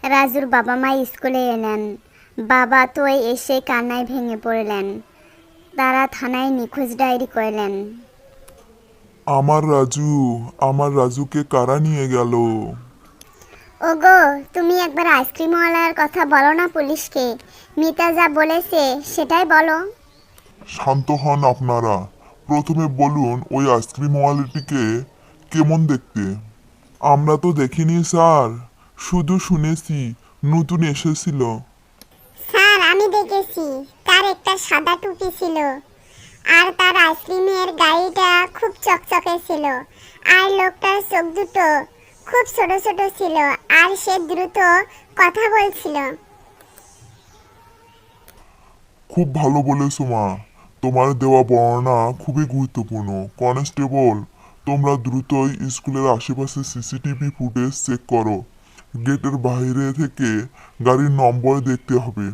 রাজুর বাবা মা স্কুলে এলেন। বাবা তো এসে কান্নায় ভেঙে পড়লেন। তারা থানায় নিখোঁজ ডায়েরি করলেন। আমার রাজুকে কারা নিয়ে গেল? ওগো, তুমি একবার আইসক্রিমওয়ালার কথা বলো না পুলিশকে। মিতা যা বলেছে সেটাই বলো। শান্ত হন আপনারা। প্রথমে বলুন ওই আইসক্রিমওয়ালাটিকে কেমন দেখতে? আমরা তো দেখিনি স্যার, শুধু শুনেছি নতুন এসেছিল। স্যার, আমি দেখেছি। তার একটা সাদা টুপি ছিল, আর তার আইসক্রিমের গাড়িটা খুব চকচকে ছিল, আর লোকটার চোখ দুটো খুব ছোট ছোট ছিল, আর সে দ্রুত কথা বলছিল। খুব ভালো বলেছো মা, তোমার দেওয়া বর্ণনা খুবই গুরুত্বপূর্ণ। কনস্টেবল, তোমরা দ্রুতই স্কুলের আশেপাশে সিসিটিভি ফুটেজ চেক করো। গেটের বাইরে থেকে গাড়ির নম্বর দেখতে হবে।